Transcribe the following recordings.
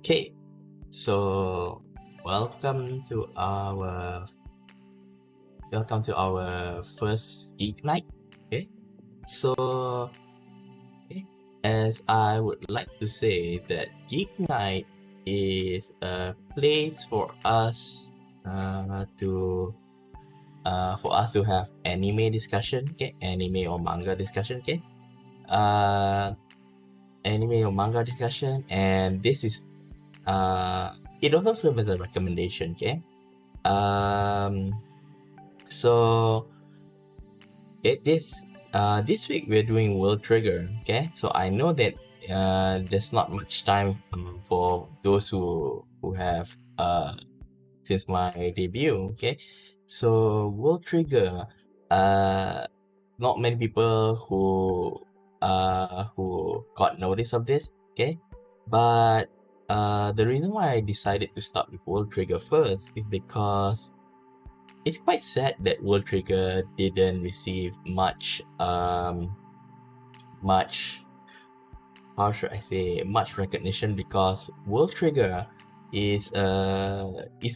Okay, so welcome to our first Geek Night. Okay, so okay, as I would like to say that Geek Night is a place to have anime discussion, okay, anime or manga discussion, okay, uh, anime or manga discussion, and this is it also serves as a recommendation, okay. So okay, this week we're doing World Trigger, okay. So I know that there's not much time for those who have since my debut, okay. So World Trigger, not many people who got notice of this, okay. But the reason why I decided to start with World Trigger first is because it's quite sad that World Trigger didn't receive much much recognition, because World Trigger is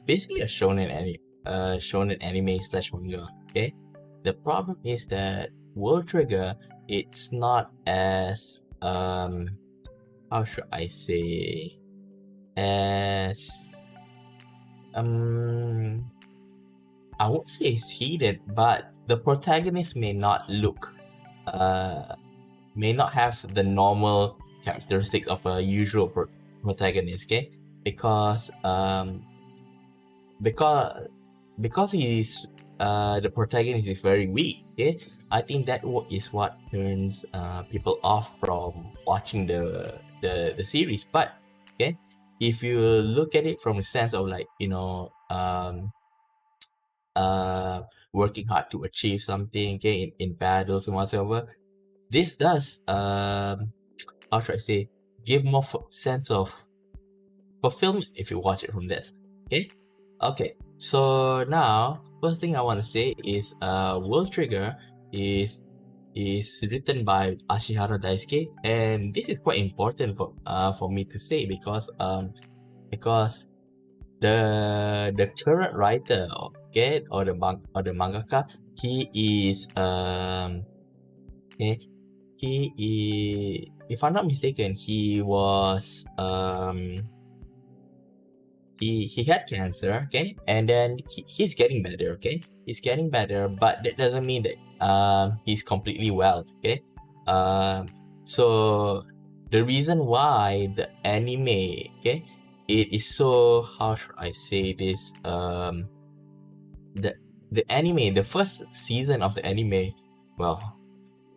basically a shonen anime slash manga. Okay, the problem is that World Trigger, it's not as how should I say, as I won't say it's heated, but the protagonist may not have the normal characteristic of a usual protagonist, okay? Because he's the protagonist is very weak, okay? I think that is what turns people off from watching the series. But okay, if you look at it from a sense of, like, working hard to achieve something, okay, in battles and whatsoever, this does how should I say, give more sense of fulfillment if you watch it from this. Okay, so now first thing I want to say is World Trigger is written by Ashihara Daisuke, and this is quite important for me to say, because the current writer, okay, or the mangaka, he is if I'm not mistaken, he was he had cancer, okay, and then he's getting better, okay, he's getting better, but that doesn't mean that he's completely well, okay. So the reason why the anime, okay, it is so, how should I say this, the anime, the first season of the anime, well,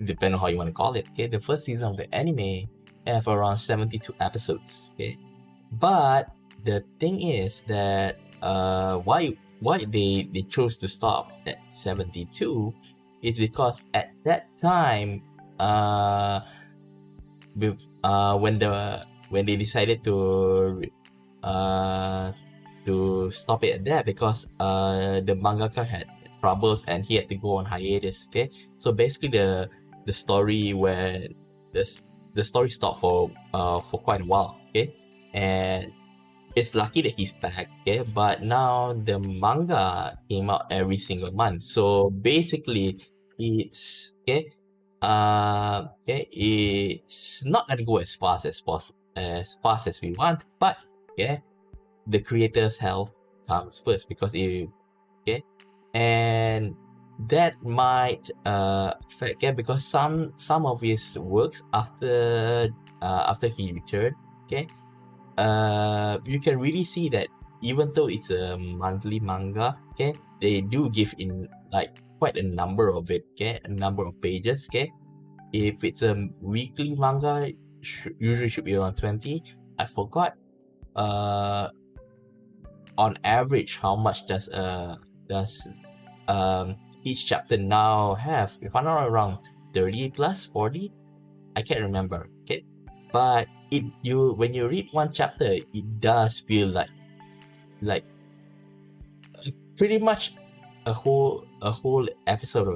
depending on how you want to call it, okay, the first season of the anime have around 72 episodes, okay. But the thing is that why they chose to stop at 72 is because at that time, when they decided to stop it at that, because the mangaka had troubles and he had to go on hiatus, okay. So basically the story where the story stopped for quite a while, okay, and it's lucky that he's back, okay. But now the manga came out every single month, so basically it's okay. It's not gonna go as fast as we want, but yeah, the creator's health comes first, because and that might affect, yeah, because some of his works after he returned, okay, you can really see that even though it's a monthly manga, okay, they do give in like quite a number of it, okay, a number of pages, okay. If it's a weekly manga, usually should be around 20. I forgot on average how much does each chapter now have. If I'm not around 30 plus 40, I can't remember, okay. but when you read one chapter, it does feel like pretty much a whole episode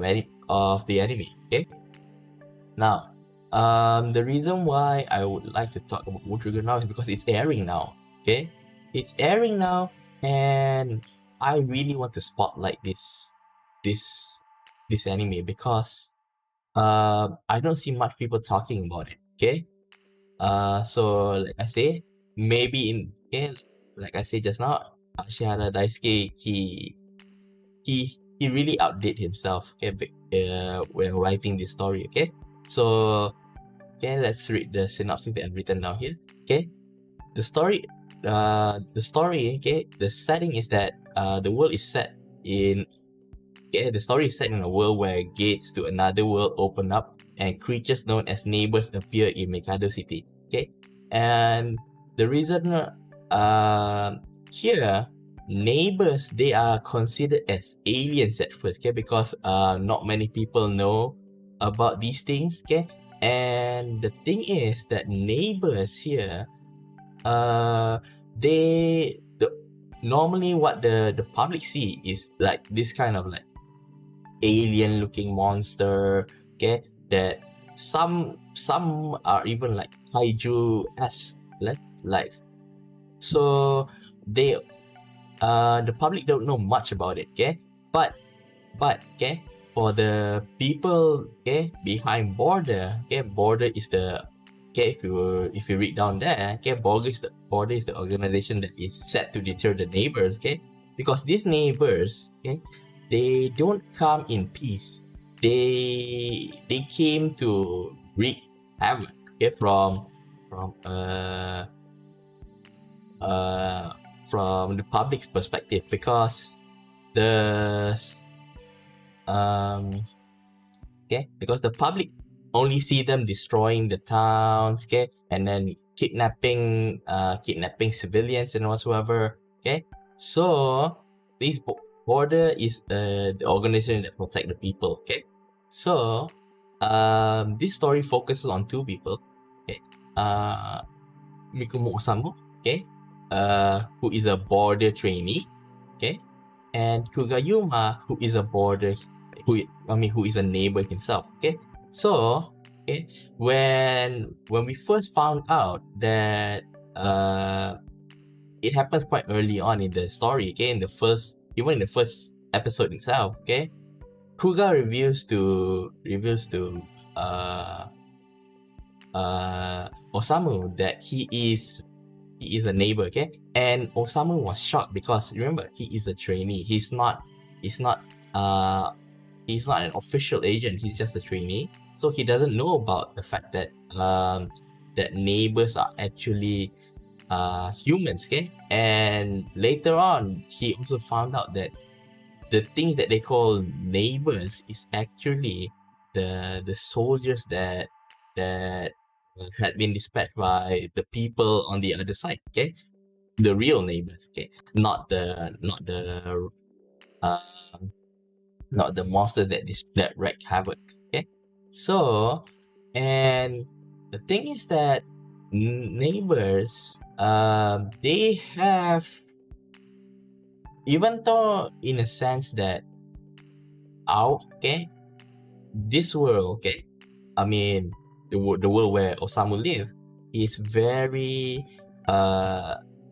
of the anime. Okay. Now, the reason why I would like to talk about VTuber now is because it's airing now. Okay, it's airing now, and I really want to spotlight this this anime because I don't see much people talking about it. Okay, so like I say, maybe like I said just now, Ashihara Daisuke, he really outdid himself. Okay, when writing this story. Okay, so okay, let's read the synopsis that I've written down here. Okay, the story, okay, the setting is that the world is set in. Okay, the story is set in a world where gates to another world open up and creatures known as neighbors appear in Mikado City. Okay, and the reason here neighbors, they are considered as aliens at first. Okay, because not many people know about these things. Okay, and the thing is that neighbors here, they normally what the public see is like this kind of like alien looking monster. Okay, that some are even like kaiju-esque, like so they the public don't know much about it. Okay, but okay, for the people, okay, behind border, okay, border is the, okay, if you read down there, okay, border is the organization that is set to deter the neighbors. Okay, because these neighbors, okay, they don't come in peace. They came to wreak havoc. Okay, from the public's perspective, because the okay, because the public only see them destroying the towns, okay, and then kidnapping civilians and whatsoever. Okay, so this border is the organization that protect the people. Okay, so this story focuses on two people. Okay, Mikumo Osamu, okay, who is a border trainee. Okay, and Kugayuma, who is a who is a neighbor himself. Okay, so okay, when we first found out that it happens quite early on in the story. Okay, in the first episode itself. Okay, Kuga reveals to Osamu that he is a neighbor. Okay, and Osamu was shocked because remember, he is a trainee. He's not an official agent. He's just a trainee, so he doesn't know about the fact that that neighbors are actually humans. Okay, and later on he also found out that the thing that they call neighbors is actually the soldiers that had been dispatched by the people on the other side. Okay, the real neighbors. Okay, not the uh, not the monster that wreak havoc. Okay, so and the thing is that neighbors, they have, even though in a sense that okay, this world, okay, I mean the world where Osamu live is very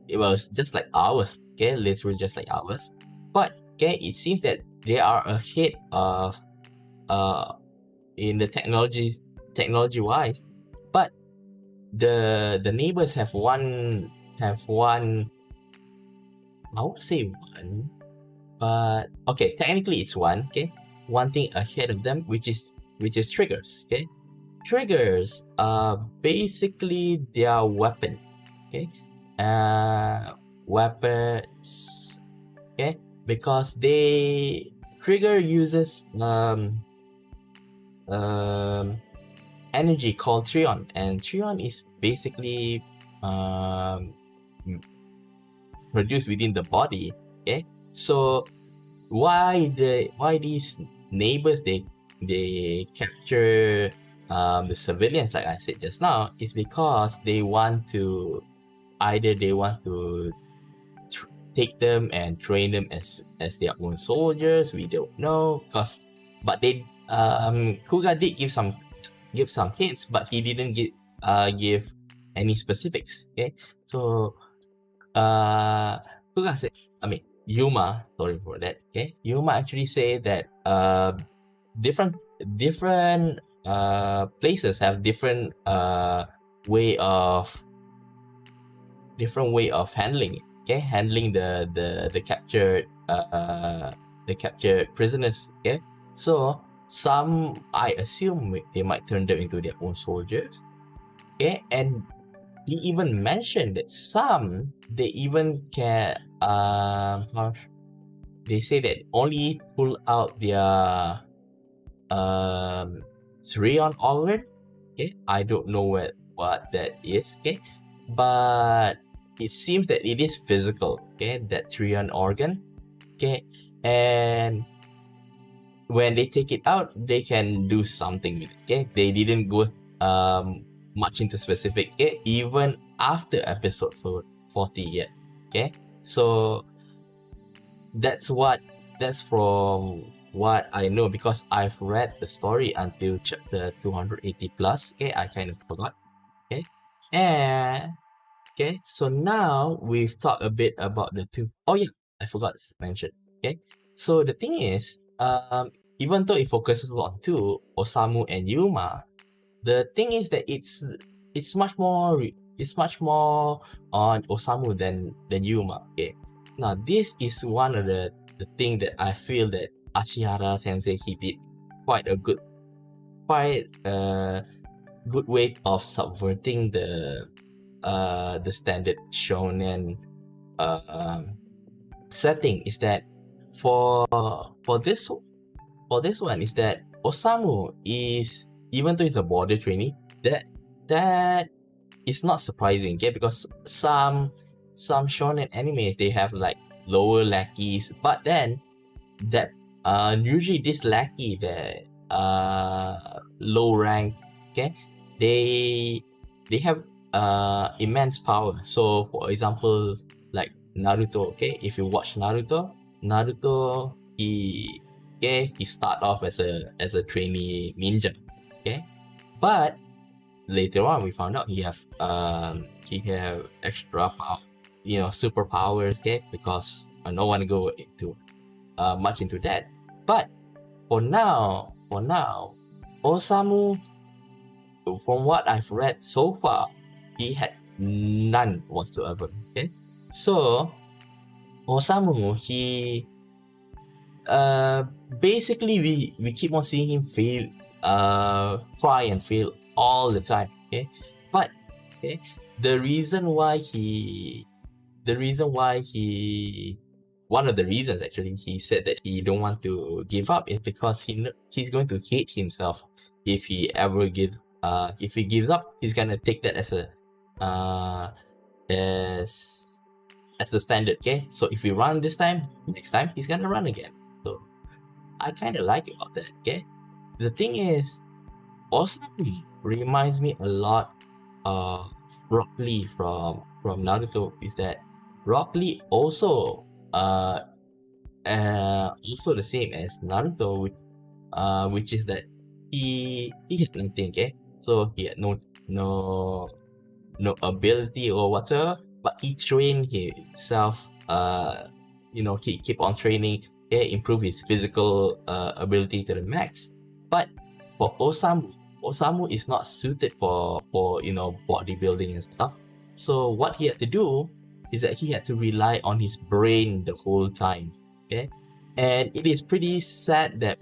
it was just like ours. Okay, literally just like ours, but okay, it seems that they are ahead of in the technology wise, but the neighbors have one, I would say one, but okay, technically it's one. Okay, one thing ahead of them, which is triggers. Okay, triggers are basically their weapon. Okay, weapons. Okay, because trigger uses energy called Trion, and Trion is basically produced within the body. Okay, so why these neighbors they capture the civilians, like I said just now, is because they want to take them and train them as their own soldiers. We don't know, but they Kuga did give some hints, but he didn't give any specifics. Okay, so Kuga said, Yuma, sorry for that. Okay, Yuma actually say that different places have different way of handling it. Okay, handling the captured prisoners. Okay, so some, I assume, they might turn them into their own soldiers. Okay, and he even mentioned that some, they even can they say that only pull out their Surion organ. Okay, I don't know what that is. Okay, but it seems that it is physical. Okay, that Surion organ. Okay, and when they take it out, they can do something with it. Okay, they didn't go much into specific. Okay, even after episode 40 yet. Okay, so that's from what I know, because I've read the story until chapter 280 plus. Okay, I kind of forgot. Okay, and okay, so now we've talked a bit about the two. Oh yeah, I forgot to mention. Okay, so the thing is, even though it focuses on two, Osamu and Yuma, the thing is that it's much more on Osamu than Yuma. Okay, now this is one of the thing that I feel that Ashihara Sensei, he did quite a good way of subverting the standard shonen setting. Is that for this one, is that Osamu is, even though he's a border trainee, that is not surprising. Okay, because some shonen animes, they have like lower lackeys, but then that usually this lackey, the low rank, okay, they have immense power. So for example, like Naruto. Okay, if you watch Naruto, he start off as a trainee ninja. Okay, but later on we found out he have extra power, superpowers. Okay, because I don't want to go into much into that. But for now, Osamu, from what I've read so far, he had none whatsoever. Okay, so Osamu, he basically we keep on seeing him fail, try and fail all the time. Okay, but okay, the reason why he one of the reasons actually he said that he don't want to give up is because he's going to hate himself if he ever gives up. He's gonna take that as a standard. Okay, so if we run this time, next time he's gonna run again. So I kind of like about that. Okay, the thing is, Osamu reminds me a lot of Rock Lee from Naruto. Is that Rock Lee also also the same as Naruto, which is that he had nothing. Okay, so he had no ability or whatever, but he trained himself. Keep on training. Okay, improve his physical ability to the max. But for Osamu is not suited for bodybuilding and stuff. So what he had to do is that he had to rely on his brain the whole time. Okay, and it is pretty sad that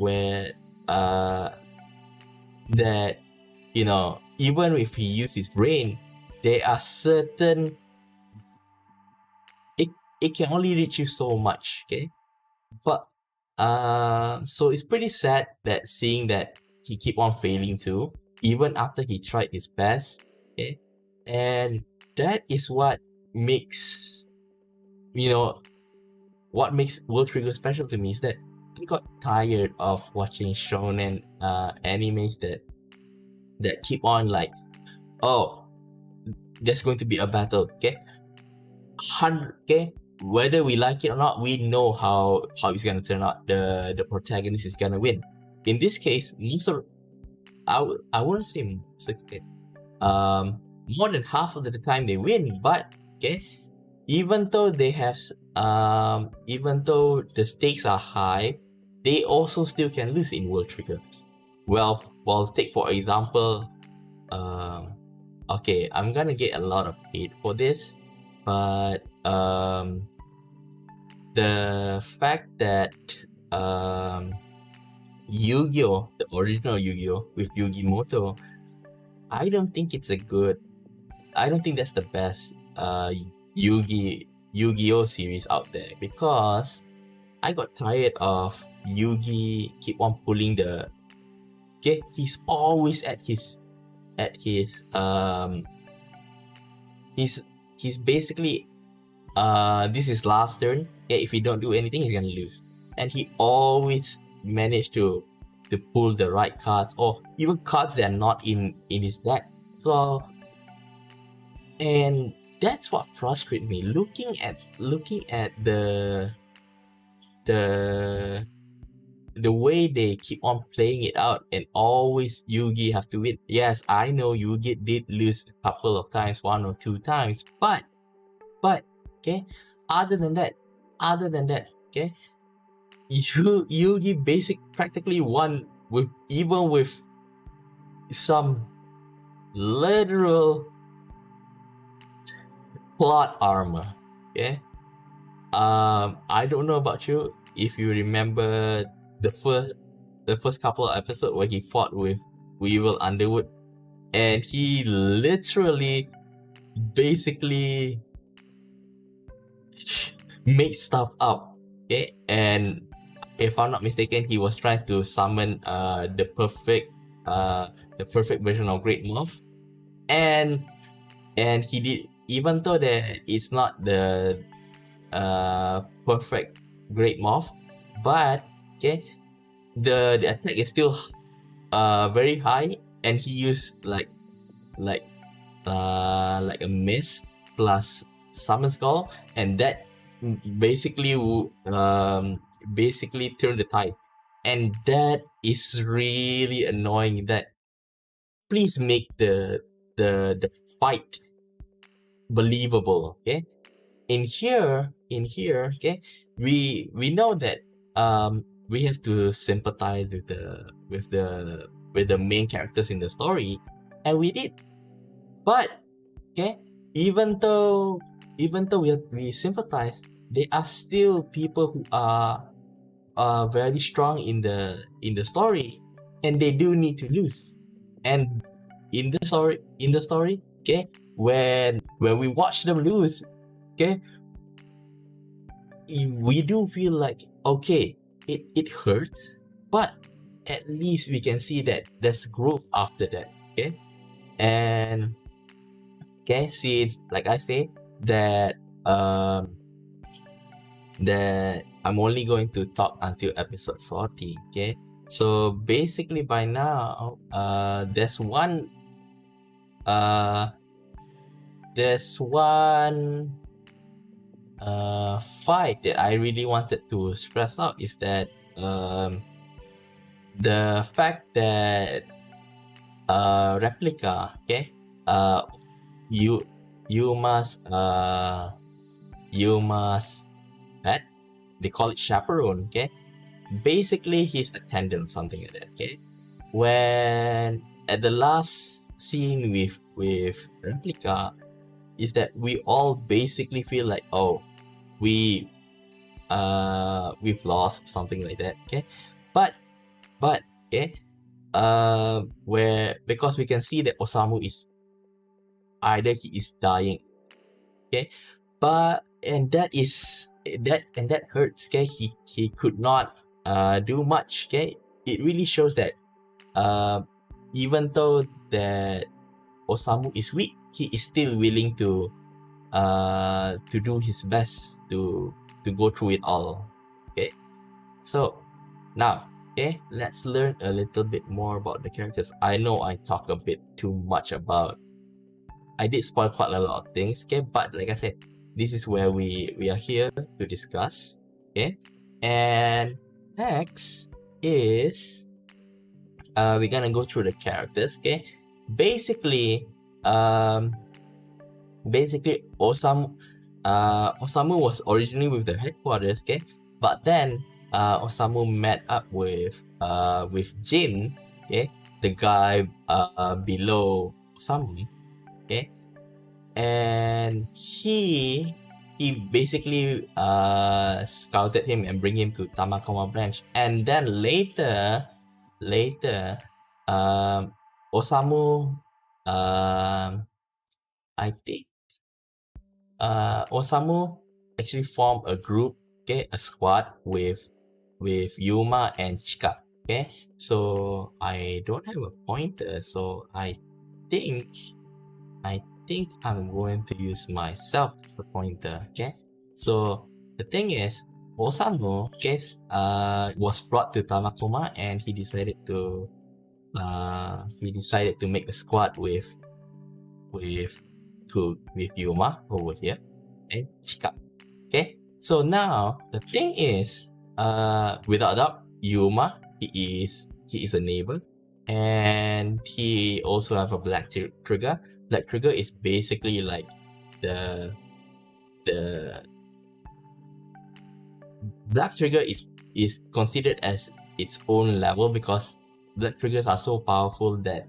even if he used his brain, there are certain, it can only reach you so much. Okay, but so it's pretty sad that seeing that he keep on failing too, even after he tried his best. Okay, and that is what makes World Trigger special to me, is that I got tired of watching shonen animes that that keep on like, oh, there's going to be a battle, okay? Okay, whether we like it or not, we know how it's gonna turn out. The protagonist is gonna win. In this case, I wouldn't say most of it. More than half of the time they win, but okay, even though even though the stakes are high, they also still can lose in World Trigger. Well, take for example, okay, I'm gonna get a lot of hate for this, but the fact that Yu-Gi-Oh, the original Yu-Gi-Oh with Yu-Gi-Moto, I don't think that's the best Yu-Gi-Oh series out there, because I got tired of Yugi keep on pulling the, okay, he's always at his he's basically this is last turn. Okay, if he don't do anything, he's gonna lose, and he always managed to pull the right cards, or even cards that are not in his deck. So, and that's what frustrates me. Looking at the way they keep on playing it out, and always Yugi have to win. Yes, I know Yugi did lose a couple of times, 1 or 2 times, but okay, other than that, okay, Yugi practically won with some literal plot armor. Okay, I don't know about you, if you remember the first couple of episodes where he fought with Weevil Underwood, and he literally basically made stuff up. Okay, and if I'm not mistaken, he was trying to summon the perfect version of Great Moth, and he did, even though that it's not the perfect Great Moth, but okay, the attack is still very high, and he used like a mist plus summon skull, and that basically turned the tide. And that is really annoying. That please make the fight believable. Okay, in here, okay, we know that we have to sympathize with the main characters in the story, and we did. But okay, even though we sympathize, there are still people who are very strong in the story, and they do need to lose. And in the story, okay, when we watch them lose, okay, we do feel like, okay, it hurts, but at least we can see that there's growth after that. Okay, and okay, since like I say that that I'm only going to talk until episode 40. Okay, so basically by now there's one fight that I really wanted to stress out, is that the fact that Replica, okay, you must that they call it chaperone. Okay, basically his attendant, something like that. Okay, when at the last scene with Replica, is that we all basically feel like, oh, we've lost, something like that. Okay, but okay, where, because we can see that Osamu is either he is dying. Okay, but that hurts. Okay, he could not do much. Okay, it really shows that even though that Osamu is weak, he is still willing to do his best to go through it all. Okay, so now Okay, let's learn a little bit more about the characters. I know I talk a bit too much about. I did spoil quite a lot of things. Okay, but like I said, this is where we are here to discuss. Okay, and next is we're gonna go through the characters. Okay, basically, um, Osamu was originally with the headquarters. Okay, but then Osamu met up with Jin. Okay, the guy below Osamu. Okay, and he basically scouted him and bring him to Tamakoma branch, and then later Osamu I think Osamu actually formed a group, okay, a squad with Yuma and Chika. Okay, so I don't have a pointer, so think I think I'm going to use myself as the pointer. Okay, so the thing is, Osamu, okay, was brought to Tamakoma, and he decided to make a squad with with Yuma over here and Chika. Okay, so now the thing is, without doubt, Yuma he is a neighbor, and he also have a black trigger. Black trigger is basically like the black trigger is considered as its own level because black triggers are so powerful that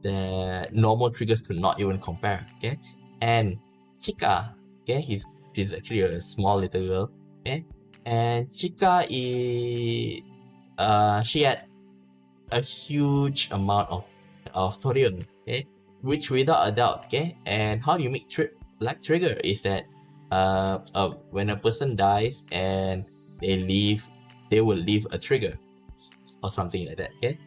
the normal triggers could not even compare. Okay, and Chika, okay, she's actually a small little girl. Okay, and Chika is she had a huge amount of thorium. Okay, which without a doubt. Okay, and how you make black trigger is that when a person dies and they will leave a trigger or something like that. Okay,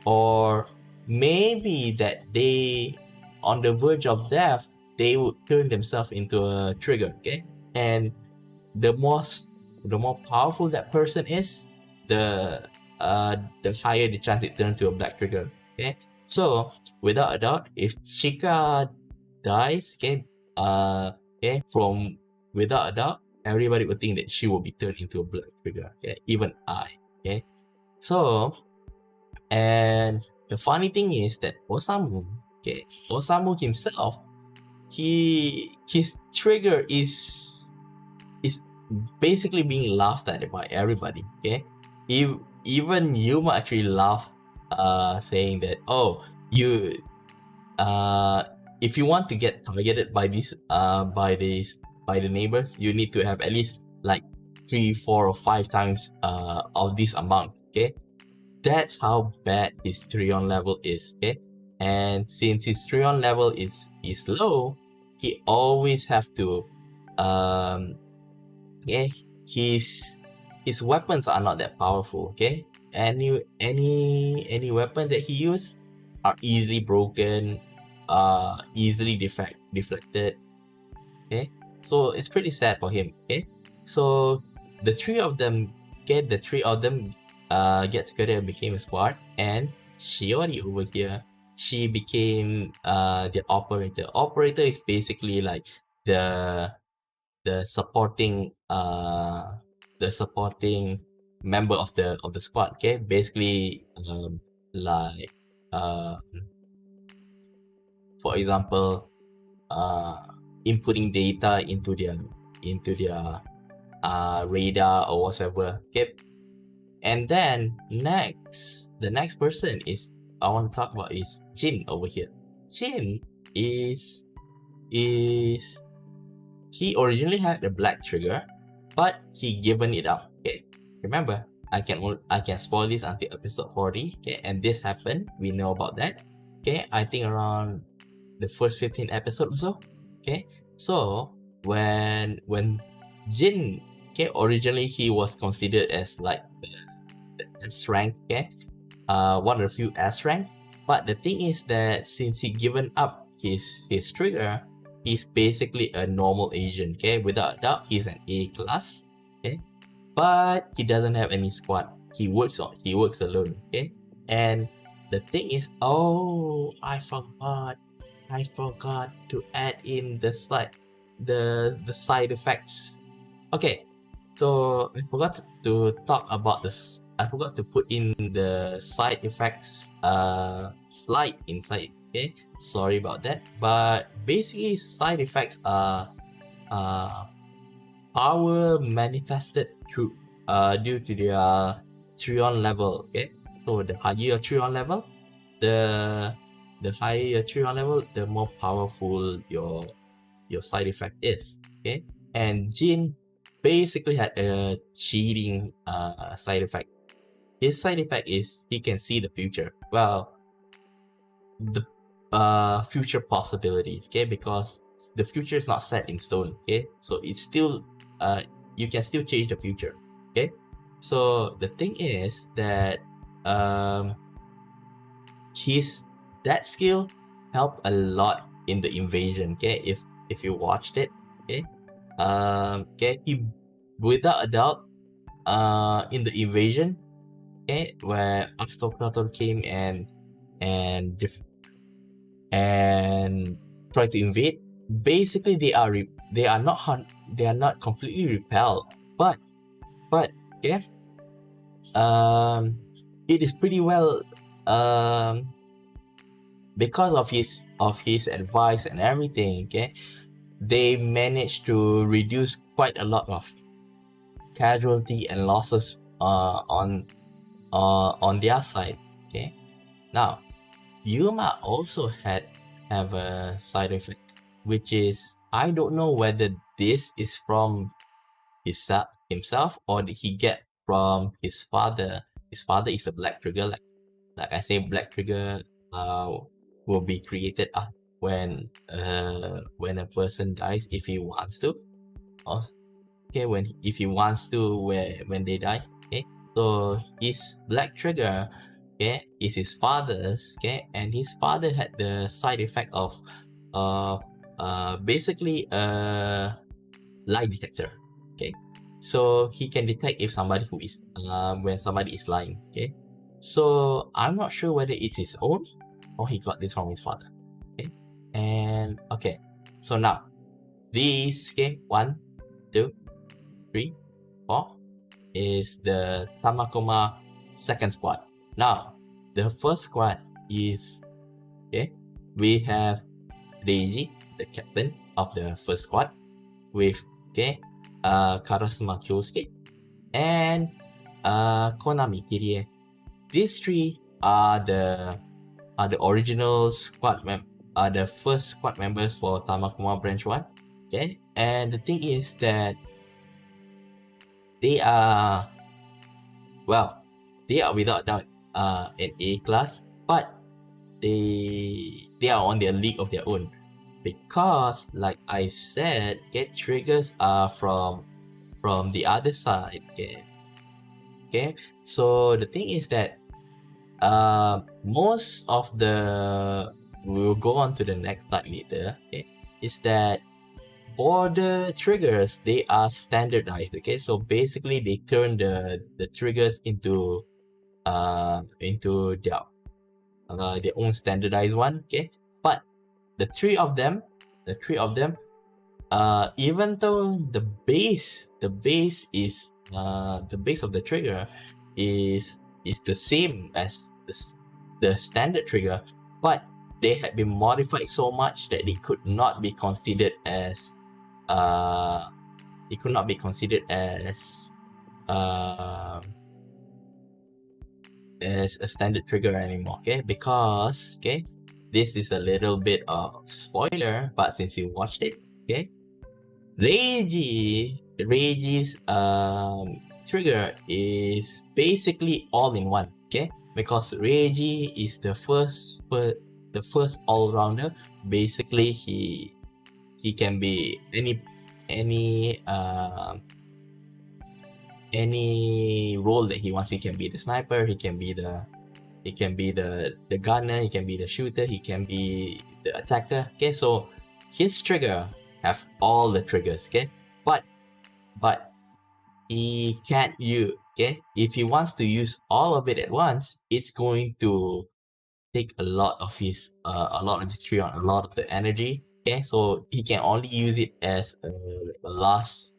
or maybe that they on the verge of death they would turn themselves into a trigger. Okay, and the more powerful that person is, the higher the chance it turns to a black trigger. Okay, so without a doubt, if Chika dies, okay, from without a doubt, everybody would think that she will be turned into a black trigger. Okay, even I. Okay, so and the funny thing is that Osamu himself, his trigger is basically being laughed at by everybody. Okay, even Yuma actually laughed, saying that, oh, you if you want to get targeted by by the neighbors, you need to have at least like 3, 4, or 5 times of this amount. Okay, that's how bad his Trion level is. Okay, and since his Trion level is low, he always have to yeah, his weapons are not that powerful. Okay, any weapon that he use are easily broken, easily deflected. Okay, so it's pretty sad for him. Okay, so the three of them get together and became a squad, and Shiori over here, she became the operator. Operator is basically like the the supporting uh the supporting member of the squad. Okay, basically like for example, inputting data into their radar or whatever. Okay, and then the next person is I want to talk about is Jin over here. Jin is he originally had a black trigger, but he given it up. Okay, remember, I can spoil this until episode 40. Okay, and this happened. We know about that. Okay, I think around the first 15 episodes or so. Okay, so when Jin, okay, originally he was considered as like the S rank. Okay, one of the few S rank. But the thing is that since he given up his trigger, he's basically a normal agent. Okay, without a doubt, he's an A class. Okay, but he doesn't have any squad. he works alone. Okay, and the thing is, oh, I forgot to add in the side effects. Okay, so I forgot to talk about this. I forgot to put in the side effects slide inside. Okay, sorry about that. But basically, side effects are uh power manifested through due to their Trion level. Okay, so the higher your Trion level, the higher your Trion level, the more powerful your side effect is. Okay, and Jin basically had a cheating side effect. His side effect is he can see the future. Well, the future possibilities. Okay, because the future is not set in stone. Okay, so it's still you can still change the future. Okay, so the thing is that um his that skill helped a lot in the invasion. Okay, if you watched it. Okay, okay, he without a doubt in the invasion. Okay, where Aristocrator came and and try to invade. Basically, they are not they are not completely repelled, but yeah, it is pretty well because of his advice and everything. Okay, they managed to reduce quite a lot of casualty and losses on their side. Okay, now Yuma also have a side effect, which is I don't know whether this is from himself or did he get from his father. His father is a black trigger, like I say, black trigger will be created when a person dies if he wants to. Okay, if he wants to when they die. Okay, so his black trigger, okay, is his father's. Okay, and his father had the side effect of basically a lie detector. Okay, so he can detect if somebody who is when somebody is lying. Okay, so I'm not sure whether it's his own or he got this from his father. Okay, and okay, so now these, okay, 1, 2, 3, 4 is the Tamakoma second squad. Now, the first squad is, okay, we have Reiji, the captain of the first squad, with, okay, Karasuma Kyosuke, and Konami Kirie. These three are the original squad are the first squad members for Tamakoma Branch 1. Okay, and the thing is that they are, well, they are without doubt an A class, but they are on their league of their own, because like I said, get triggers are from the other side. Okay, so the thing is that most of the, we'll go on to the next slide later. Okay, is that border triggers, they are standardized. Okay, so basically they turn the triggers into their own standardized one. Okay, but the three of them, even though the base is the base of the trigger is the same as the standard trigger, but they had been modified so much that it could not be considered as uh as a standard trigger anymore. Okay, because, okay, this is a little bit of spoiler, but since you watched it, okay, Reiji's trigger is basically all in one. Okay, because Reiji is the first all-rounder. Basically, he can be any role that he wants. He can be the sniper, he can be the gunner, he can be the shooter, he can be the attacker. Okay, so his trigger have all the triggers. Okay, but he can't use. Okay, if he wants to use all of it at once, it's going to take a lot of his Trion, a lot of the energy. Okay, so he can only use it as the last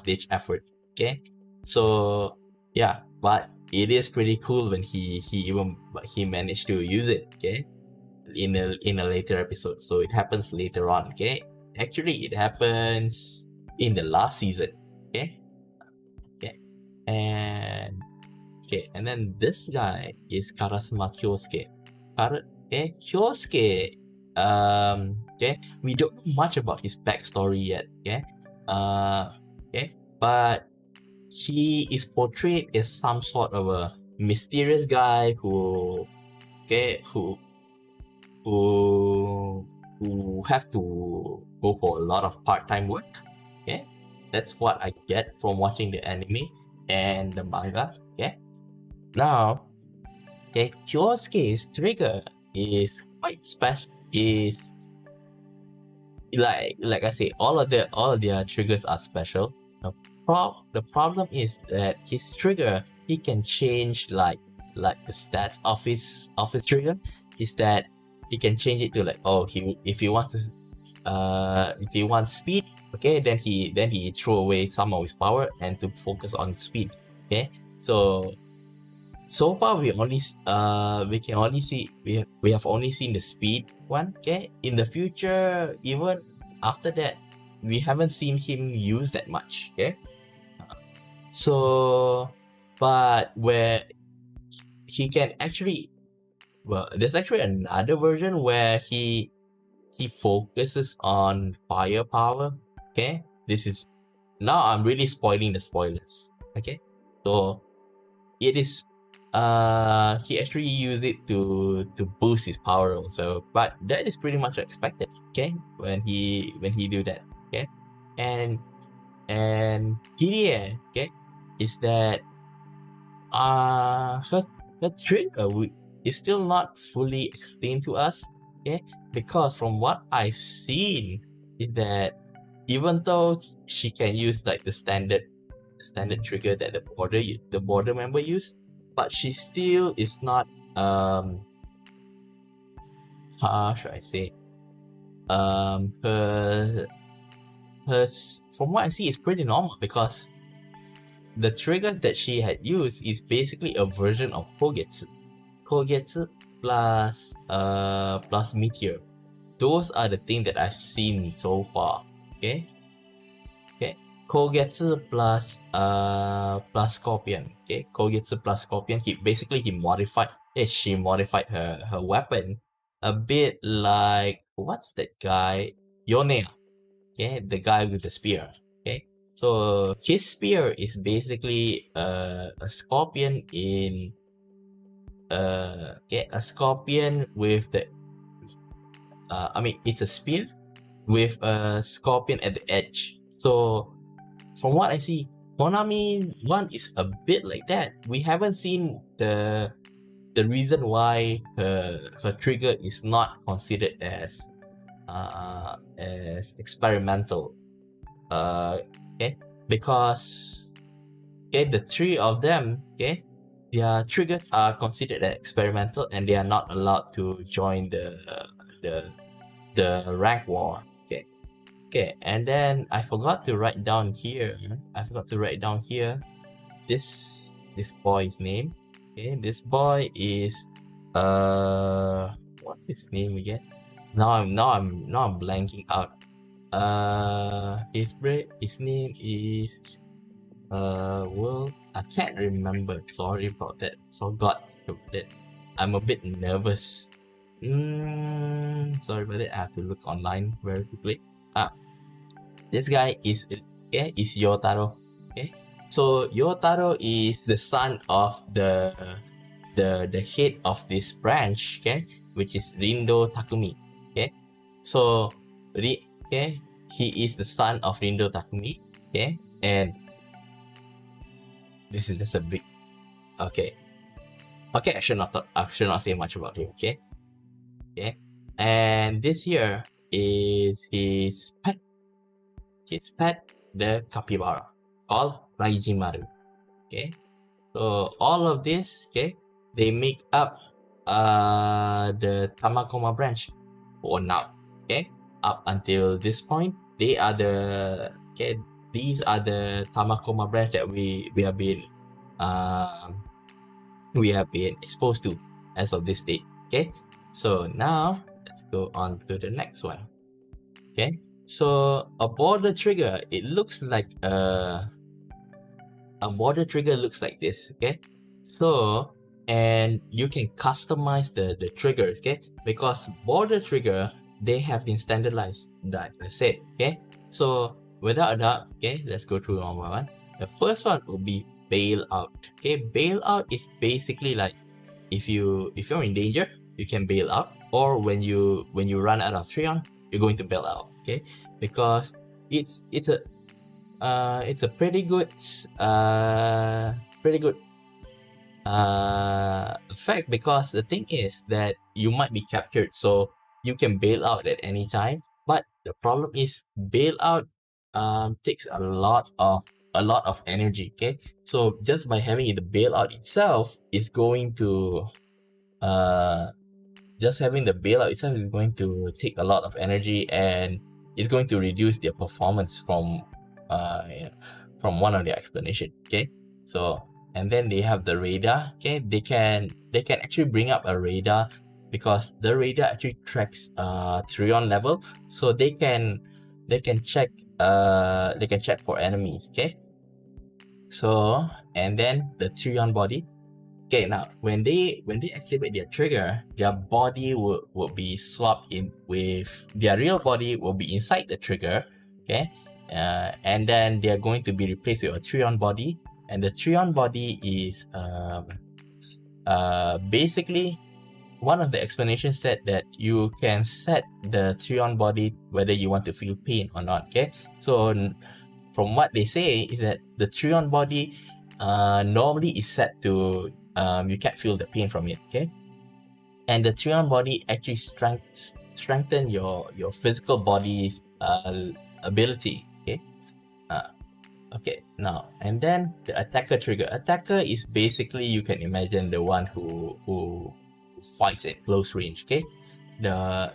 ditch effort. Okay, so yeah, but it is pretty cool when he managed to use it. Okay, in a later episode, so it happens later on. Okay, actually it happens in the last season. Okay, okay, and okay, and then this guy is Karasuma Kyosuke. Kyosuke. Okay, we don't know much about his backstory yet. Okay, okay, but he is portrayed as some sort of a mysterious guy okay, who who have to go for a lot of part-time work. Okay, that's what I get from watching the anime and the manga. Okay, now, okay, Kyosuke's trigger is quite special. Is like I say, all of their triggers are special. The problem is that his trigger, he can change like the stats of his trigger. Is that he can change it to like, oh, if he wants to if he wants speed, okay, then he throw away some of his power and to focus on speed. Okay, so far we can only see we have only seen the speed one. Okay, in the future, even after that, we haven't seen him use that much. Okay, so but where he can actually, well, there's actually another version where he focuses on firepower. Okay, this is, now I'm really spoiling the spoilers. Okay, so it is he actually used it to boost his power also, but that is pretty much expected. Okay, when he do that. Okay, and TDA, okay, is that so the trigger is still not fully explained to us. Okay, because from what I've seen is that even though she can use like the standard trigger that the border member use, but she still is not how should I say, her from what I see is pretty normal, because the trigger that she had used is basically a version of Kogetsu plus Meteor. Those are the things that I've seen so far. Okay, okay, Kogetsu plus Scorpion. Okay, Kogetsu plus Scorpion. He modified. She modified her weapon a bit like, what's that guy? Yone. Okay, the guy with the spear. Okay, so his spear is basically a scorpion in okay, a scorpion with the I mean, it's a spear with a scorpion at the edge. So from what I see, Konami one is a bit like that. We haven't seen the reason why her trigger is not considered as experimental. Okay, because okay, the three of them, okay, their triggers are considered as experimental, and they are not allowed to join the rank war. Okay, okay, and then I forgot to write down here. This boy's name. Okay, this boy is what's his name again? Now I'm blanking out. His name is well, I can't remember. Sorry about that. Forgot that. I'm a bit nervous. Sorry about that. I have to look online very quickly. This guy is Yotaro. Okay, so Yotaro is the son of the head of this branch. Okay, which is Rindo Takumi. Okay, so okay, he is the son of Rindo Takumi. Okay, and this is just a big, okay. Okay, I should not say much about him. Okay, okay, and this here is his pet, the capybara. called Raijimaru. Okay, so all of this, okay, they make up the Tamakoma branch for now. Okay, up until this point, they are the these are the Tamakoma branch that um we have been exposed to as of this date. Okay, so now let's go on to the next one. Okay, so a border trigger, it looks like a border trigger looks like this. Okay, so and you can customize the triggers. Okay, because border trigger, they have been standardized, like I said. Okay, so without a doubt, okay, let's go through one by one. The first one will be bailout. Okay, bailout is basically like if you're in danger, you can bail out, or when you run out of Treon, you're going to bail out. Okay, because it's a pretty good effect, because the thing is that you might be captured, so you can bail out at any time. But the problem is bailout takes a lot of energy. Okay, so just by having the bailout itself is going to just having the bailout itself is going to take a lot of energy, and it's going to reduce their performance from one of their explanation. Okay, so and then they have the radar. Okay, they can actually bring up a radar, because the radar actually tracks Trion level, so they can check for enemies. Okay, so and then the Trion body. Okay, now when they activate their trigger, their body will be swapped in with their real body will be inside the trigger. Okay, and then they are going to be replaced with a Trion body, and the Trion body is basically one of the explanations said that you can set the Trion body whether you want to feel pain or not. Okay, so from what they say is that the Trion body normally is set to you can't feel the pain from it. Okay, and the Trion body actually strengthen your physical body's ability. Okay, okay, now and then the attacker trigger. Attacker is basically, you can imagine, the one who fights at close range. Okay,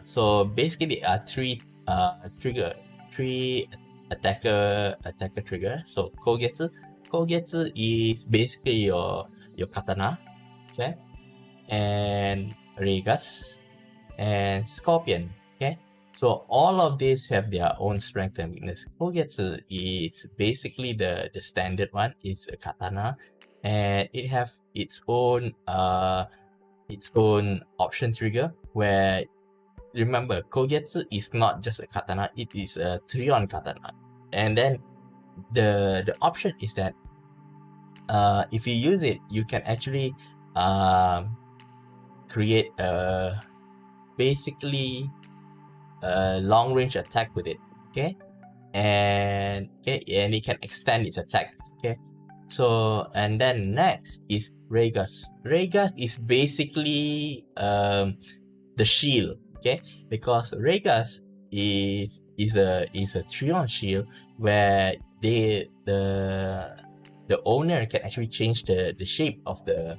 so basically there are three attacker trigger. So Kogetsu is basically your katana, okay, and Regas and Scorpion. Okay, so all of these have their own strength and weakness. Kogetsu is basically the standard one. It's a katana, and it have its own option trigger, where remember Kogetsu is not just a katana, it is a Trion katana. And then the option is that if you use it, you can actually create basically a long range attack with it. Okay, and it can extend its attack. Okay, so and then next is Regas. Regas is basically the shield. Okay, because Regas is a Trion shield, where the owner can actually change the shape of the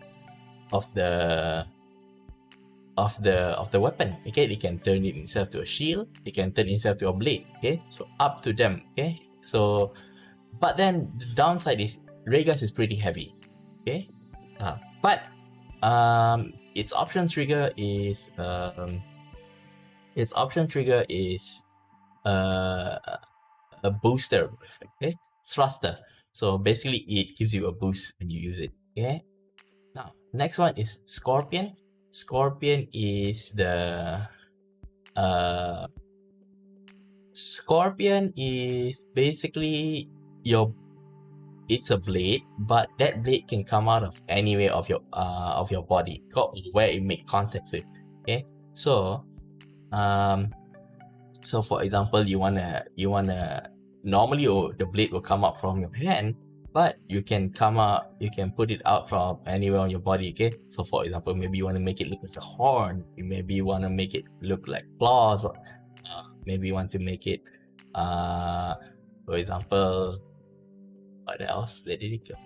weapon. Okay, they can turn it itself to a shield, they can turn itself to a blade. Okay, so up to them. Okay, so but then the downside is Regas is pretty heavy. Okay, but its option trigger is a booster. Okay, thruster. So basically it gives you a boost when you use it. Okay, now next one is Scorpion. Scorpion is basically it's a blade, but that blade can come out of anywhere of your body, where it make contact with. Okay, so so for example, you wanna normally the blade will come out from your hand, but you can put it out from anywhere on your body. Okay, so for example, maybe you want to make it look like a horn, maybe you want to make it look like claws, or maybe you want to make it for example, what else that they kill?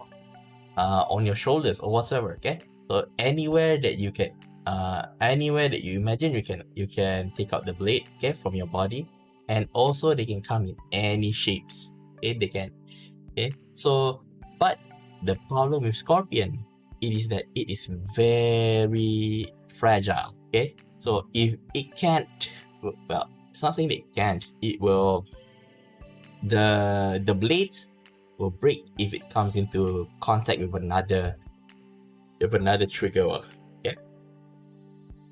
On your shoulders or whatsoever. Okay, so anywhere that you imagine, you can take out the blade, okay, from your body, and also they can come in any shapes. Okay, they can. Okay, so but the problem with Scorpion, it is that it is very fragile. Okay, so if it can't, well, it's not saying that it can't. It will. The blades will break if it comes into contact with another trigger.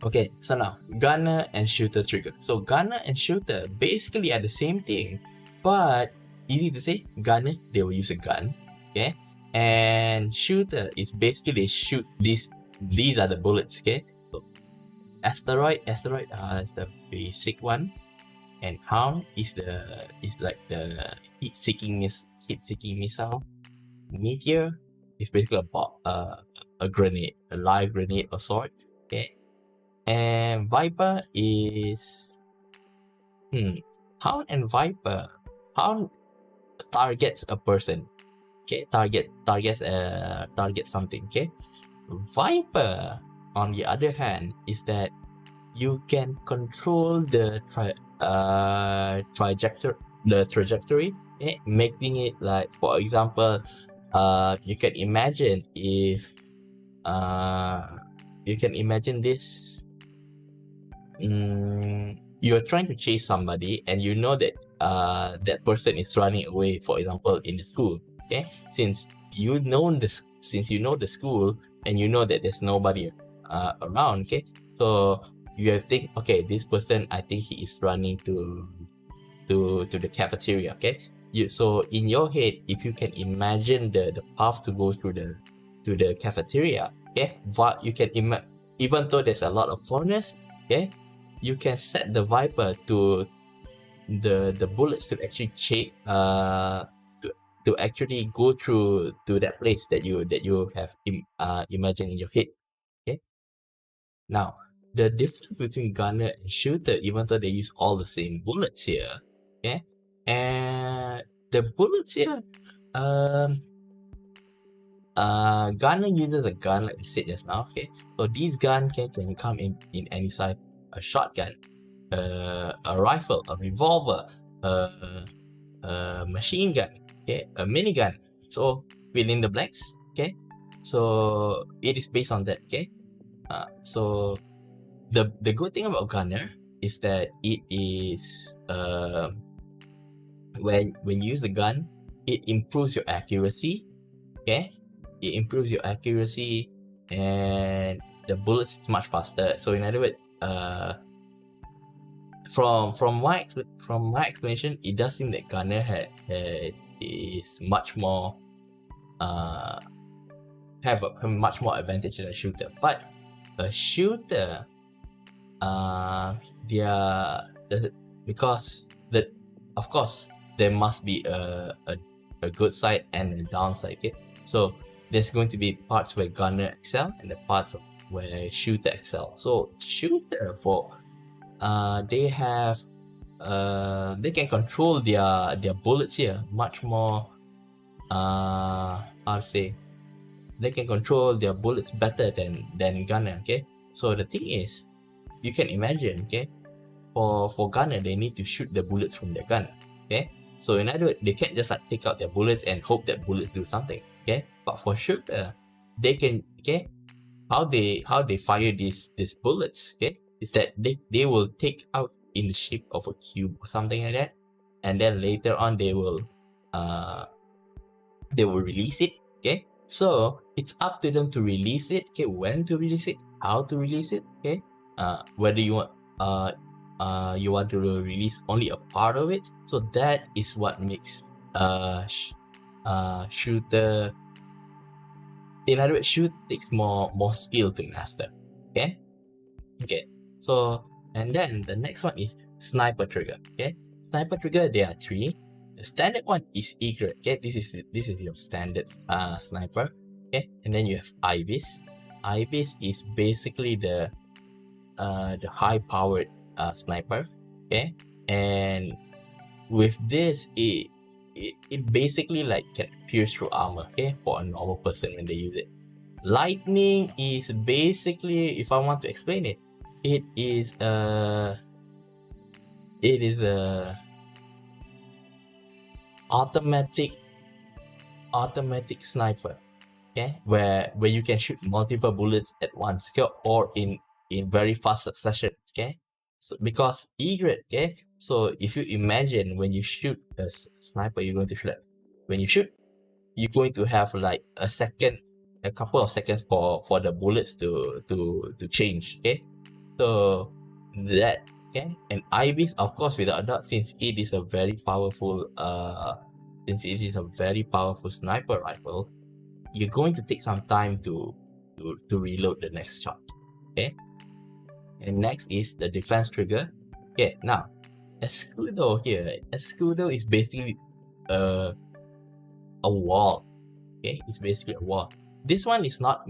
Okay, so now gunner and shooter trigger. So gunner and shooter basically are the same thing, but easy to say. Gunner, they will use a gun, okay, and shooter is basically shoot these are the bullets, okay. So asteroid is the basic one, and hound is like the heat-seeking missile. Meteor is basically a grenade, a live grenade or sword, okay. And Viper is Hound and Viper. Hound targets a person, okay. Targets something, okay. Viper, on the other hand, is that you can control the trajectory, okay? Making it like, for example, you can imagine if this. You're trying to chase somebody and you know that that person is running away, for example, in the school, okay. Since you know the school and you know that there's nobody around, okay, so you think, okay, this person, I think he is running to the cafeteria, okay. So in your head, if you can imagine the path to go through the cafeteria, okay, but you can even though there's a lot of corners, okay, you can set the Viper to the bullets to actually to actually go through to that place that you have imagined in your head. Okay. Now the difference between gunner and shooter, even though they use all the same bullets here, okay, and the bullets here, gunner uses a gun like we said just now, okay. So these guns can come in any size: a shotgun, a rifle, a revolver, a machine gun, okay, a minigun. So fill in the blanks, okay. So it is based on that, okay. So the good thing about gunner is that it is when you use the gun, it improves your accuracy, okay. It improves your accuracy and the bullets is much faster. So in other words, from my explanation, it does seem that gunner is much more have a much more advantage than a shooter. But a shooter, because of course there must be a good side and a downside, okay. So there's going to be parts where gunner excel and the parts where shooter excel. So shooter, for they can control their bullets here much more. How to say, they can control their bullets better than gunner, okay. So the thing is, you can imagine, okay, for gunner, they need to shoot the bullets from their gun, okay. So in other words, they can't just like take out their bullets and hope that bullets do something, okay. But for shooter, they can, okay, how they fire these bullets, okay, is that they will take out in the shape of a cube or something like that, and then later on they will release it, okay. So it's up to them to release it, okay, when to release it, how to release it, okay. Whether you want to release only a part of it. So that is what makes shooter. In other words, shoot takes more skill to master. Okay. So, and then the next one is sniper trigger. Okay, sniper trigger, there are three. The standard one is egret. Okay, this is your standard sniper. Okay, and then you have ibis. Ibis is basically the high powered sniper. Okay, and with this, it basically like can pierce through armor, okay, for a normal person when they use it. Lightning is basically, if I want to explain it, it is a automatic sniper, okay, where you can shoot multiple bullets at once, okay, or in very fast succession, okay. So because egret, okay, so if you imagine when you shoot a sniper, you're going to shoot, when you shoot, you're going to have like a couple of seconds for the bullets to change, okay. So that, okay, and ibis, of course, without a doubt, since it is a very powerful sniper rifle, you're going to take some time to reload the next shot, okay. And next is the defense trigger. Okay, now escudo here. Escudo is basically a wall. Okay, it's basically a wall. This one is not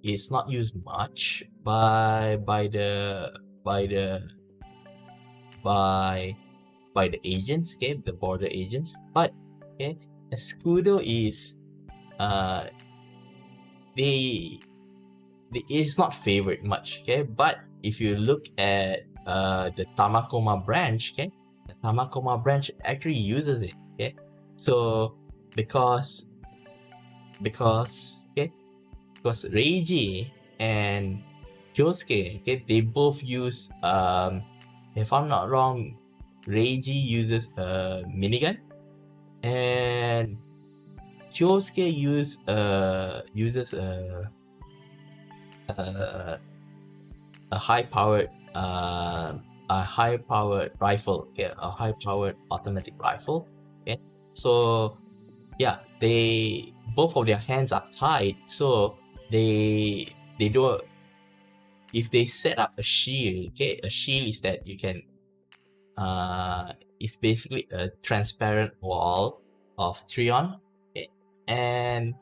used much by the agents, okay, the border agents. But okay, escudo is it is not favored much, okay. But if you look at the Tamakoma branch, okay, the Tamakoma branch actually uses it, okay. So because Reiji and Kyosuke, okay, they both use if I'm not wrong, Reiji uses a minigun and Kyosuke uses a high-powered rifle, okay, a high-powered automatic rifle, okay. So yeah, both of their hands are tied, so they do. If they set up a shield, okay, a shield is that you can it's basically a transparent wall of Trion, okay, and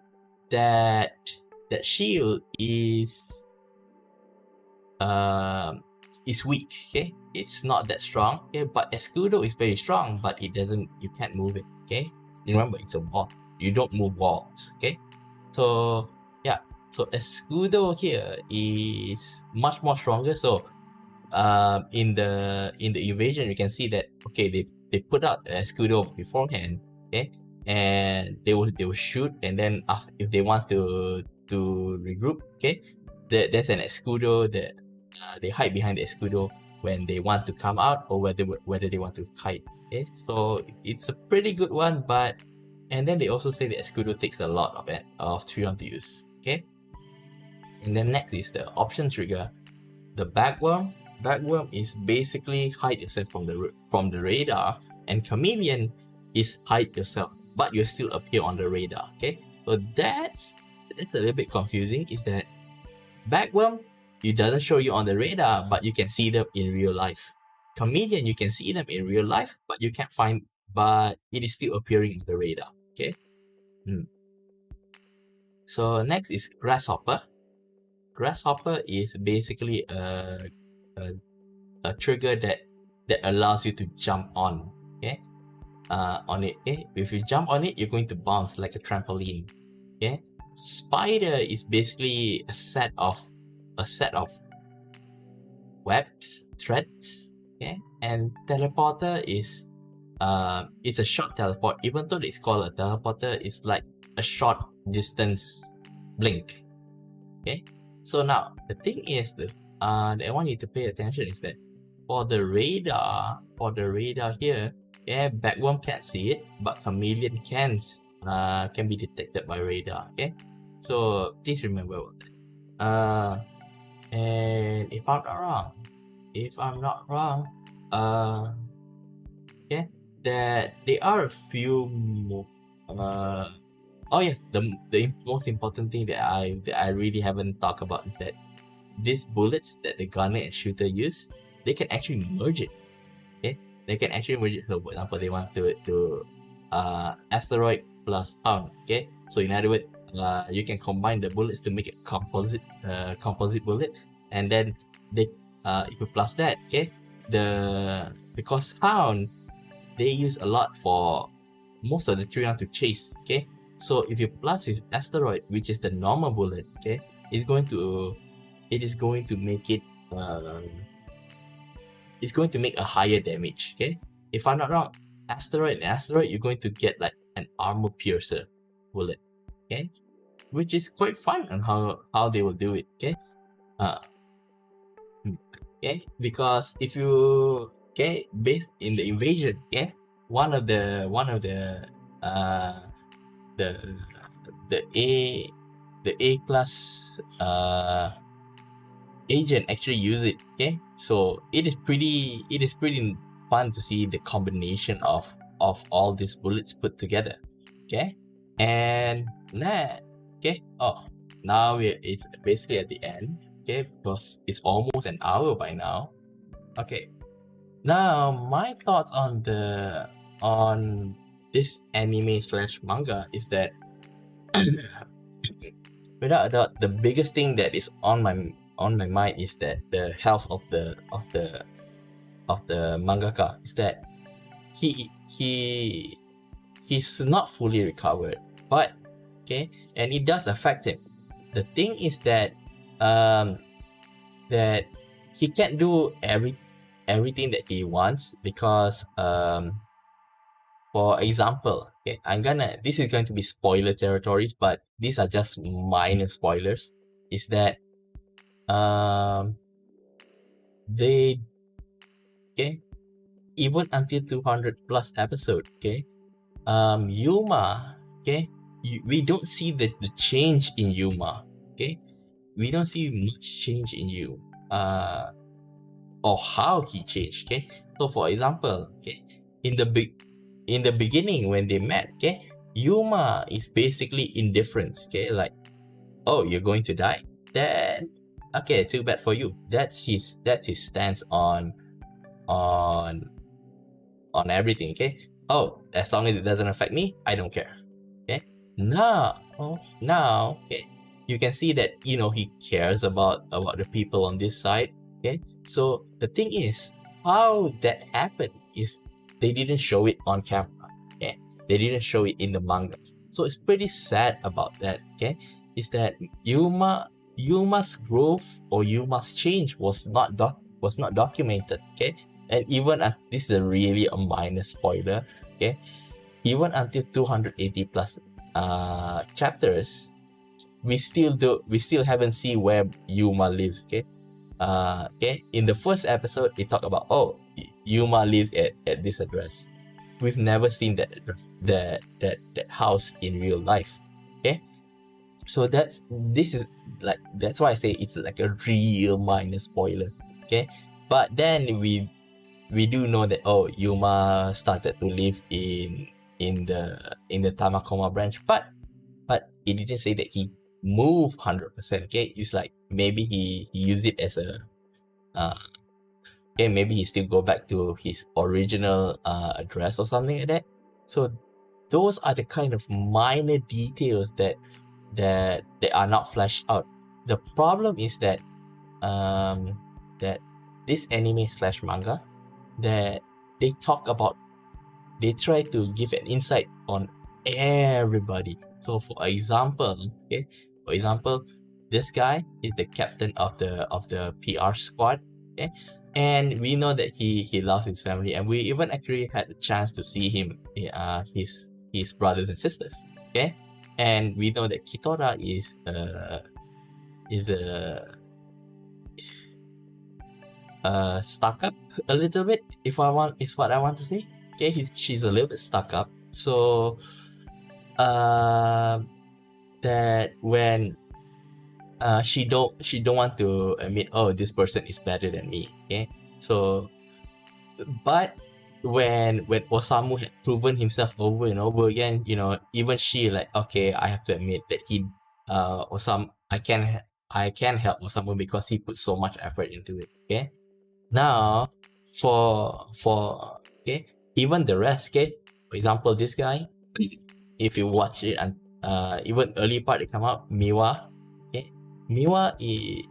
that shield is weak, okay, it's not that strong, okay. But escudo is very strong, but you can't move it, okay. Remember, it's a wall, you don't move walls, okay. So yeah, so escudo here is much more stronger. So in the invasion, you can see that, okay, they put out an escudo beforehand, okay, and they will shoot, and then if they want to regroup, okay, there's an escudo that they hide behind the escudo when they want to come out, or whether they want to hide, okay. So it's a pretty good one. But and then they also say the escudo takes a lot of Trion to use, okay. And then next is the option trigger, the bagworm. Bagworm is basically hide yourself from the radar, and chameleon is hide yourself, but you still appear on the radar, okay. So that's a little bit confusing, is that bagworm, it doesn't show you on the radar, but you can see them in real life. Chameleon, you can see them in real life, but you can't find, but it is still appearing on the radar, okay. So next is grasshopper. Grasshopper is basically a trigger that allows you to jump on, okay, on it, okay. If you jump on it, you're going to bounce like a trampoline, okay. Spider is basically a set of webs, threads, okay. And teleporter is it's a short teleport. Even though it's called a teleporter, it's like a short distance blink, okay. So now the thing is that I want you to pay attention is that for the radar here, yeah, bagworm can't see it, but chameleon can be detected by radar, okay. So please remember that. And if I'm not wrong, okay, that there are a few more. Oh yeah, the most important thing that I really haven't talked about is that these bullets that the gunner and shooter use, they can actually merge it. Okay, they can actually merge it. So for example, they want to asteroid plus hound. Okay, so in other words, you can combine the bullets to make a composite bullet, and then if you plus that, okay, because hound, they use a lot for most of the three want to chase. Okay, so if you plus with asteroid, which is the normal bullet, okay, it is going to make it it's going to make a higher damage. Okay, if I'm not wrong, asteroid, you're going to get like an armor piercer bullet. Okay, which is quite fun on how they will do it. Okay, uh, okay, because if you based in the invasion, okay, one of the uh the the A class agent actually use it. Okay, so it is pretty fun to see the combination of all these bullets put together. Okay, and now it's basically at the end. Okay, because it's almost an hour by now. Okay, now my thoughts on this anime slash manga is that without a doubt, the biggest thing that is on my mind is that the health of the mangaka is that he's not fully recovered, but and it does affect him. The thing is that that he can't do everything that he wants because for example, this is going to be spoiler territories, but these are just minor spoilers. Is that they even until 200 plus episode, Yuma, we don't see the change in Yuma, we don't see much change in you, or how he changed, so for example, in the beginning when they met, Yuma is basically indifferent, like, oh, you're going to die, then okay, too bad for you. That's his stance on everything. Oh, as long as it doesn't affect me, I don't care. Now you can see that he cares about the people on this side. So the thing is, how that happened is they didn't show it on camera. They didn't show it in the manga, so it's pretty sad about that. Is that Yuma's growth or Yuma's change was not documented. And even this is really a minor spoiler. Even until 280 plus chapters, we still haven't seen where Yuma lives. In the first episode, they talk about, oh, Yuma lives at this address. We've never seen that house in real life. So that's why I say it's like a real minor spoiler. But then we do know that, oh, Yuma started to live in the Tamakoma branch, but it didn't say that he moved 100%. It's like maybe he used it as a maybe he still go back to his original address or something like that. So those are the kind of minor details that they are not fleshed out. The problem is that that this anime slash manga, that they try to give an insight on everybody. So for example, this guy is the captain of the PR squad, and we know that he loves his family, and we even actually had the chance to see him, his brothers and sisters, and we know that Kitora is stuck up a little bit, is what I want to say. She's a little bit stuck up. So that when she don't want to admit, oh, this person is better than me. So but when Osamu had proven himself over and over again, even she, like, okay, I have to admit that I can help Osamu because he put so much effort into it. Now for even the rest, for example, this guy, if you watch it and even early part it come out, Miwa, Miwa, he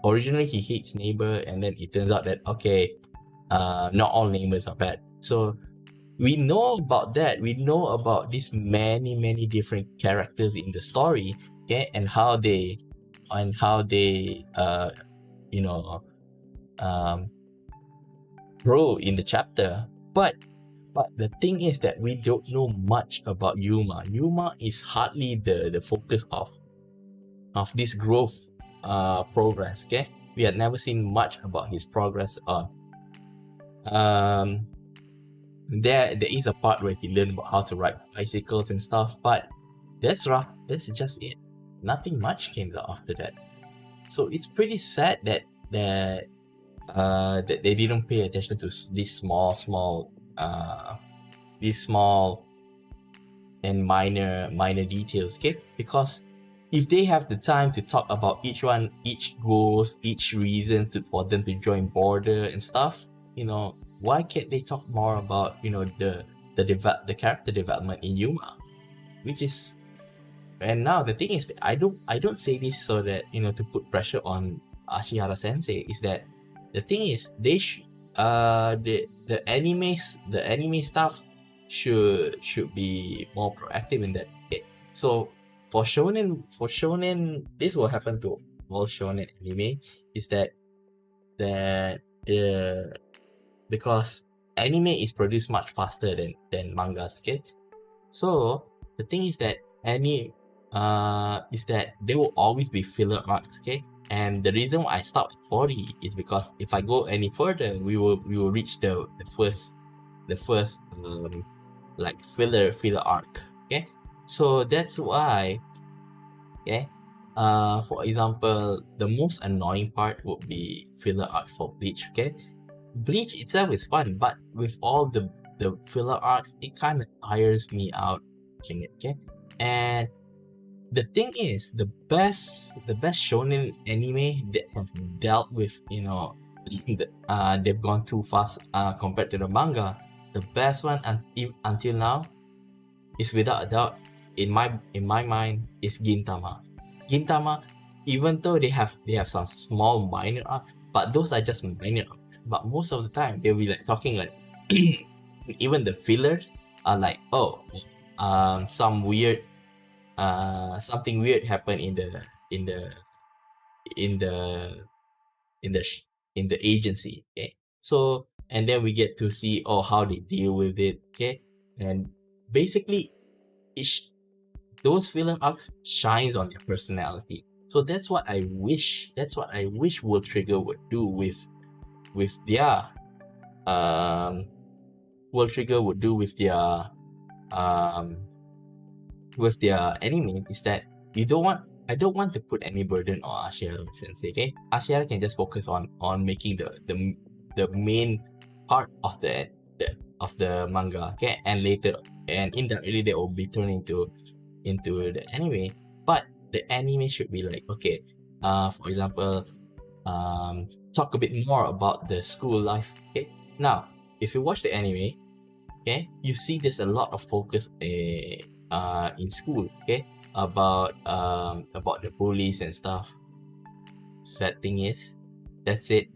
originally he hates neighbor, and then it turns out that, okay, not all neighbors are bad. So we know about that. We know about these many different characters in the story, okay, and how they you know um grow in the chapter. But the thing is that we don't know much about Yuma. Yuma is hardly the focus of this growth progress. Okay, we had never seen much about his progress on. There is a part where he learned about how to ride bicycles and stuff, but that's rough. That's just it. Nothing much came out after that. So it's pretty sad that they didn't pay attention to these small and minor details, okay? Because if they have the time to talk about each goals, each reason for them to join border and stuff, why can't they talk more about the character development in Yuma, which is. And now the thing is that I don't say this so that to put pressure on Ashihara Sensei. Is that the thing is they the anime stuff should be more proactive in that. Okay. So for shonen, this will happen to all shonen anime. Is that because anime is produced much faster than mangas. Okay. So the thing is that is that there will always be filler arcs, okay? And the reason why I stopped at 40 is because if I go any further, we will reach the first like filler arc, okay? So that's why, okay. For example, the most annoying part would be filler arcs for Bleach, okay? Bleach itself is fun, but with all the filler arcs, it kind of tires me out watching it, okay? And the thing is, the best shonen anime that have dealt with, they've gone too fast compared to the manga. The best one until now is without a doubt, in my mind, is Gintama. Gintama, even though they have some small minor arcs, but those are just minor arcs. But most of the time, they'll be like talking like even the fillers are like, some weird something weird happened in the agency, okay? So, and then we get to see how they deal with it, okay? And basically those filler arcs shines on their personality. So that's what I wish World Trigger would do with their World Trigger would do with their anime, is that I don't want to put any burden on Ashihara Sensei, okay? Ashihara can just focus on making the main part of the manga, okay? And later, and indirectly, they will be turned into the anime. But the anime should be like, okay, for example, talk a bit more about the school life, okay? Now, if you watch the anime, okay, you see there's a lot of focus in school, okay, about the bullies and stuff. Sad thing is, that's it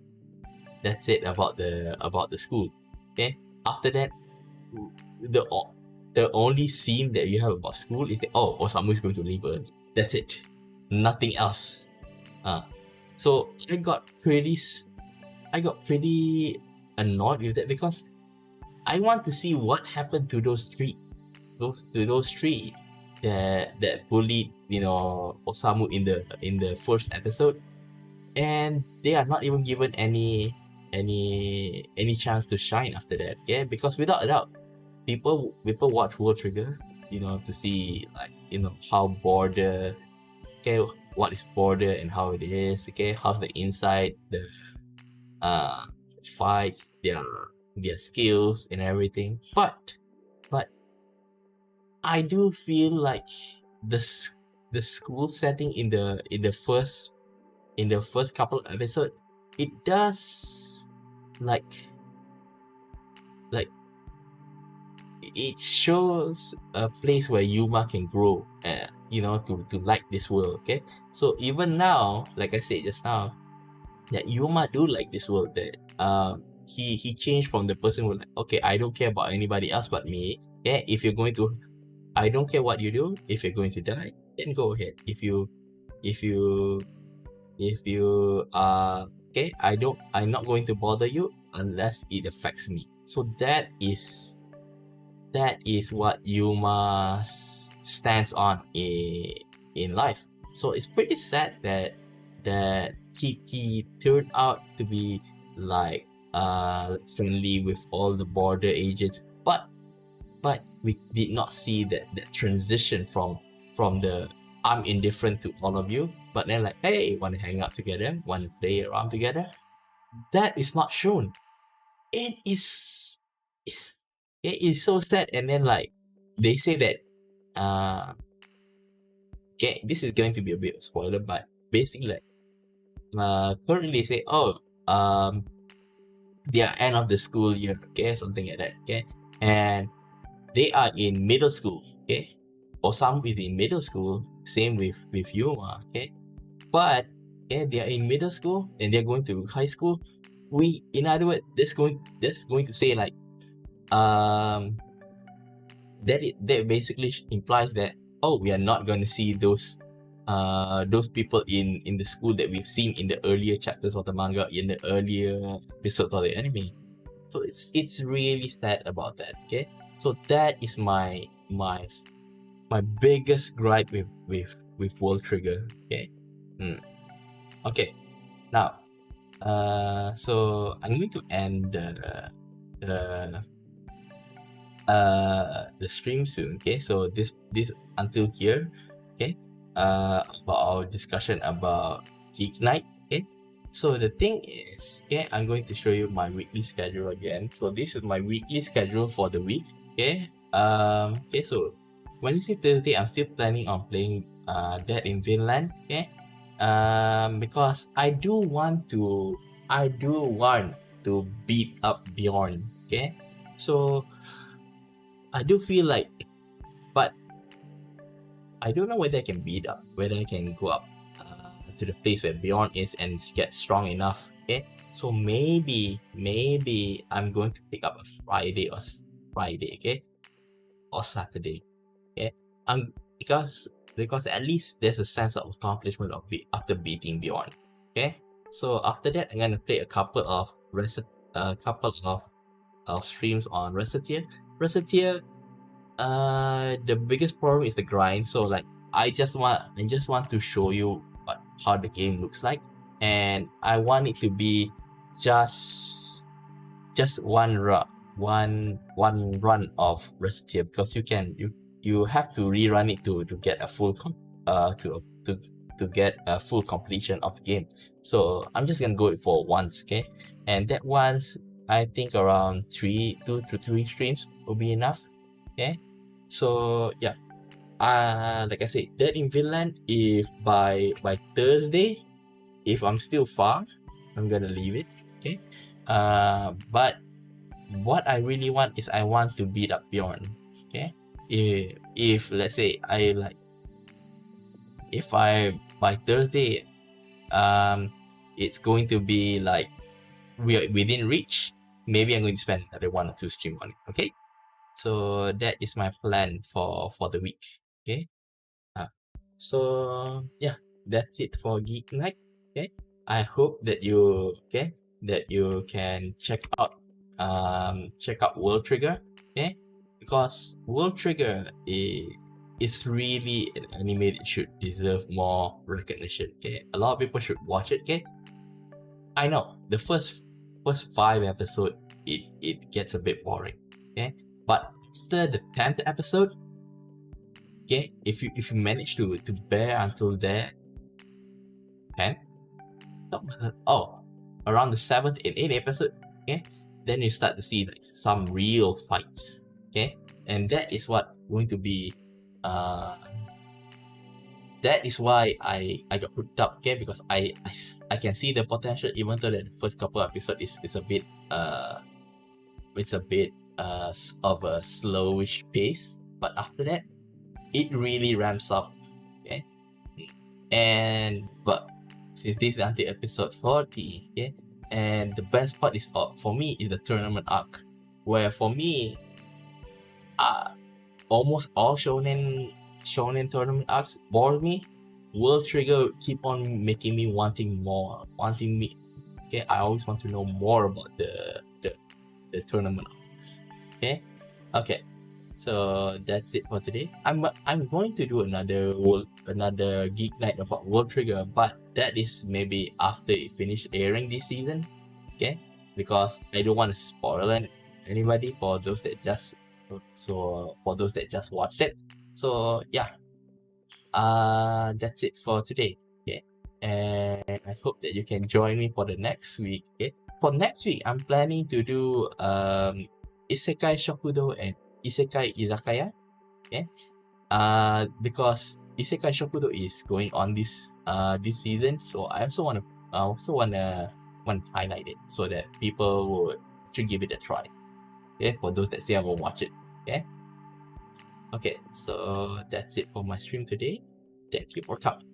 about the school, okay? After that, the only scene that you have about school is that Osamu is going to leave early. That's it, nothing else. So I got pretty annoyed with that, because I want to see what happened to those three that bullied Osamu in the first episode, and they are not even given any chance to shine after that. Yeah, because without a doubt, people watch World Trigger, to see like how border, okay, what is border and how it is, okay, how's the inside, the fights, their skills and everything. But I do feel like the school setting in the first couple of episodes, it does like it shows a place where Yuma can grow, to like this world, okay? So even now, like I said just now, that Yuma do like this world, that he changed from the person who like, okay, I don't care about anybody else but me. Yeah, if you're going to, I don't care what you do. If you're going to die, then go ahead. If you okay, I'm not going to bother you unless it affects me. So that is what you must stands on in life. So it's pretty sad that he turned out to be like friendly with all the border agents, but we did not see that transition from the I'm indifferent to all of you, but then like, hey, want to hang out together, want to play around together. That is not shown. It is it is so sad. And then like they say that okay, this is going to be a bit of spoiler, but basically like currently they say, oh, they are end of the school year, okay, something like that, okay, and they are in middle school, okay, or some within middle school, same with Yuma, okay, but okay, they are in middle school and they're going to high school. In other words, that's going to say like that basically implies that, oh, we are not going to see those people in the school that we've seen in the earlier chapters of the manga, in the earlier episodes of the anime. So it's really sad about that. Okay, so that is my biggest gripe with World Trigger. Okay, okay. Now, so I'm going to end the stream soon. Okay, so this until here. Okay, about our discussion about Geek Night. Okay, so the thing is, okay, I'm going to show you my weekly schedule again. So this is my weekly schedule for the week. Okay, okay, so Wednesday, Thursday, I'm still planning on playing that in Vinland. Okay, because I do want to beat up Bjorn. Okay, so I do feel like, but I don't know whether I can beat up, whether I can go up to the place where Bjorn is and get strong enough. Okay, so maybe I'm going to pick up a Friday, okay, or Saturday. Okay, because at least there's a sense of accomplishment after beating Bjorn. Okay, so after that I'm gonna play a couple of streams on Recetier. The biggest problem is the grind. So like I just want to show you how the game looks like, and I want it to be just one run of Recetier, because you have to rerun it to get a full get a full completion of the game. So I'm just gonna go for once, okay, and that once I think around 2 to 3 streams will be enough. Okay, so yeah, like I said, that in Finland, if by Thursday, if I'm still far, I'm gonna leave it. Okay, but what I really want is I want to beat up Bjorn. Okay, if let's say if I by Thursday, it's going to be like we are within reach, maybe I'm going to spend another 1 or 2 stream on it. Okay, so that is my plan for the week. Okay, so yeah, that's it for Geek Night. Okay, I hope that you can check out World Trigger. Okay, because World Trigger is really an anime that should deserve more recognition. Okay, a lot of people should watch it. Okay, I know the first 5 episodes it gets a bit boring. Okay, but after the 10th episode, okay, if you manage to bear until there, 10, around the 7th and 8th episode, okay, then you start to see like some real fights. Okay, and that is what going to be that is why I got hooked up. Okay, because I can see the potential, even though that the first couple episodes is a bit it's a bit of a slowish pace, but after that it really ramps up. Okay, and but since this is until episode 40, okay, And the best part is for me is the tournament arc, where for me, almost all shonen tournament arcs bore me. World Trigger keep on making me wanting more, wanting me. Okay, I always want to know more about the tournament. Okay, okay. So that's it for today. I'm going to do another Geek Night about World Trigger, but that is maybe after it finish airing this season. Okay, because I don't want to spoil anybody for those that just watched it. So yeah, that's it for today. Okay, and I hope that you can join me for the next week. Okay, for next week I'm planning to do Isekai Shokudo and Isekai Izakaya. Okay, because Isekai Shokudo is going on this season, so I also wanna highlight it so that people would should give it a try. Okay, for those that say I will watch it. Okay. Okay, so that's it for my stream today. Thank you for coming.